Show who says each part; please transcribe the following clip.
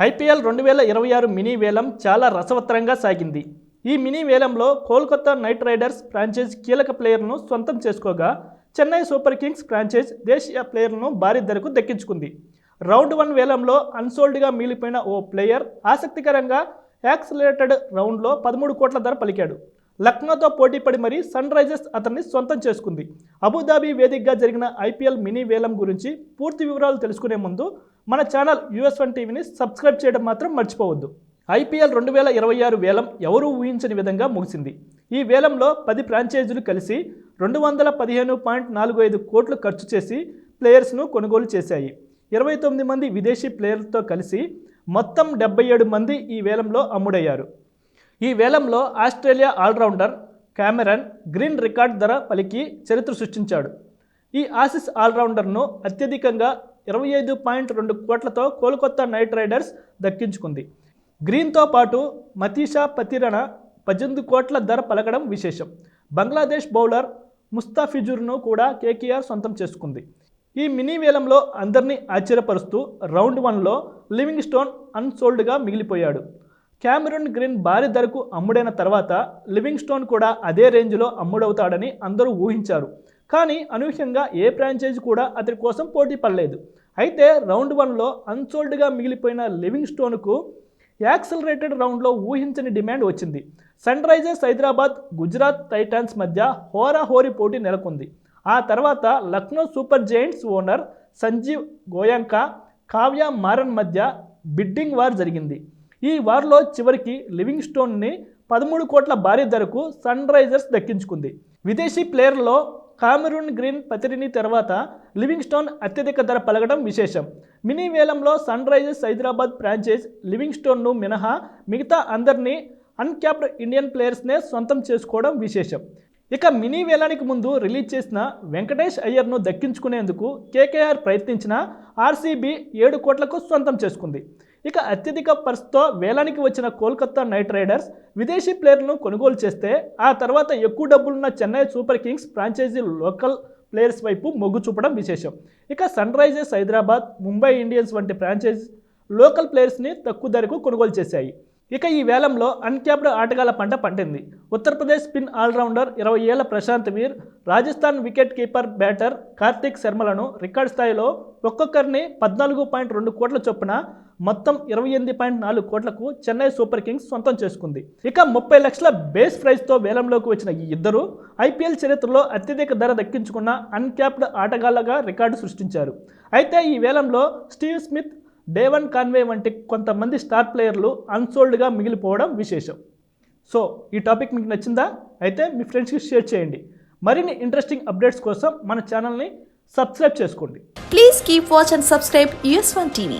Speaker 1: IPL 2026 mini వేలం చాలా రసవత్తరంగా సాగింది. ఈ మినీ వేలంలో కోల్కతా నైట్ రైడర్స్ ఫ్రాంచైజ్ కీలక ప్లేయర్ను సొంతం చేసుకోగా చెన్నై సూపర్ కింగ్స్ ఫ్రాంచైజ్ దేశీయ ప్లేయర్ను భారీ ధరకు దక్కించుకుంది. రౌండ్ 1 వేలంలో అన్సోల్డ్గా మిగిలిపోయిన ఓ ప్లేయర్ ఆసక్తికరంగా యాక్సిలరేటెడ్ రౌండ్లో 13 కోట్ల ధర పలికాడు. లక్నోతో పోటీపడి మరీ సన్ రైజర్స్ అతన్ని సొంతం చేసుకుంది. అబుదాబి వేదికగా జరిగిన ఐపీఎల్ మినీ వేలం గురించి పూర్తి వివరాలు తెలుసుకునే ముందు మన ఛానల్ US1 టీవీని సబ్స్క్రైబ్ చేయడం మాత్రం మర్చిపోవద్దు. ఐపీఎల్ 2026 వేలం ఎవరూ ఊహించని విధంగా ముగిసింది. ఈ వేలంలో 10 ఫ్రాంచైజీలు కలిసి 215.45 కోట్లు ఖర్చు చేసి ప్లేయర్స్ను కొనుగోలు చేశాయి. 29 మంది విదేశీ ప్లేయర్లతో కలిసి మొత్తం 77 మంది ఈ వేలంలో అమ్ముడయ్యారు. ఈ వేలంలో Australia allrounder Cameron Green record ధర పలికి చరిత్ర సృష్టించాడు. ఈ ఆసీస్ ఆల్రౌండర్ను అత్యధికంగా 25.2 కోట్లతో కోల్కతా నైట్ రైడర్స్ దక్కించుకుంది. గ్రీన్తో పాటు మతీషా పతిరణ 18 కోట్ల ధర పలకడం విశేషం. బంగ్లాదేశ్ బౌలర్ ముస్తాఫిజుర్ను కూడా కేకేఆర్ సొంతం చేసుకుంది. ఈ మినీ వేలంలో అందరినీ ఆశ్చర్యపరుస్తూ రౌండ్ 1లో లివింగ్ స్టోన్ అన్సోల్డ్గా మిగిలిపోయాడు. క్యామెరన్ గ్రీన్ భారీ ధరకు అమ్ముడైన తర్వాత లివింగ్ స్టోన్ కూడా అదే రేంజ్లో అమ్ముడవుతాడని అందరూ ఊహించారు. కానీ అనూహ్యంగా ఏ ఫ్రాంచైజీ కూడా అతని కోసం పోటీ పడలేదు. అయితే రౌండ్ 1లో అన్సోల్డ్గా మిగిలిపోయిన లివింగ్ స్టోన్కు యాక్సిలరేటెడ్ రౌండ్లో ఊహించని డిమాండ్ వచ్చింది. Sunrisers Hyderabad Gujarat Titans మధ్య హోరాహోరీ పోటీ నెలకొంది. ఆ తర్వాత Lucknow Super Giants owner Sanjiv Goenka, Kavya Maran మధ్య బిడ్డింగ్ వార్ జరిగింది. ఈ వార్లో చివరికి లివింగ్ స్టోన్ని 13 కోట్ల భారీ ధరకు సన్ రైజర్స్ దక్కించుకుంది. విదేశీ ప్లేయర్లో కామెరూన్ గ్రీన్ పతిరిని తర్వాత లివింగ్ స్టోన్ అత్యధిక ధర పలకడం విశేషం. మినీ వేలంలో సన్ రైజర్స్ హైదరాబాద్ ఫ్రాంచైజ్ లివింగ్ స్టోన్ను మినహా మిగతా అందరినీ అన్క్యాప్డ్ ఇండియన్ ప్లేయర్స్నే సొంతం చేసుకోవడం విశేషం. ఇక మినీ వేలానికి ముందు రిలీజ్ చేసిన వెంకటేష్ అయ్యర్ను దక్కించుకునేందుకు కేకేఆర్ ప్రయత్నించిన ఆర్సీబీ 7 కోట్లకు సొంతం చేసుకుంది. ఇక అత్యధిక పర్స్తో వేలానికి వచ్చిన కోల్కతా నైట్ రైడర్స్ విదేశీ ప్లేయర్లను కొనుగోలు చేస్తే ఆ తర్వాత ఎక్కువ డబ్బులున్న Chennai Super Kings franchisee local players వైపు మొగ్గు చూపడం విశేషం. ఇక Sunrisers Hyderabad, Mumbai Indians వంటి ఫ్రాంచైజీ లోకల్ ప్లేయర్స్ని తక్కువ ధరకు కొనుగోలు చేశాయి. ఇక ఈ వేలంలో అన్క్యాప్డ్ ఆటగాళ్ల పంట పండింది. ఉత్తరప్రదేశ్ స్పిన్ ఆల్రౌండర్ 20 ఏళ్ల Prashant Veer, Rajasthan wicket keeper batter Kartik శర్మలను రికార్డ్ స్థాయిలో ఒక్కొక్కరిని 14.2 కోట్ల చొప్పున మొత్తం 28.4 కోట్లకు చెన్నై సూపర్ కింగ్స్ సొంతం చేసుకుంది. ఇక 30 లక్షల బేస్ ప్రైజ్తో వేలంలోకి వచ్చిన ఈ ఇద్దరు ఐపీఎల్ చరిత్రలో అత్యధిక ధర దక్కించుకున్న అన్క్యాప్డ్ ఆటగాళ్లగా రికార్డు సృష్టించారు. అయితే ఈ వేలంలో స్టీవ్ స్మిత్, డేవన్ కాన్వే వంటి కొంతమంది స్టార్ ప్లేయర్లు అన్సోల్డ్గా మిగిలిపోవడం విశేషం. సో ఈ టాపిక్ మీకు నచ్చిందా? అయితే మీ ఫ్రెండ్స్కి షేర్ చేయండి. మరిన్ని ఇంట్రెస్టింగ్ అప్డేట్స్ కోసం మన ఛానల్ని సబ్స్క్రైబ్ చేసుకోండి.
Speaker 2: Please keep watch and subscribe US1 TV.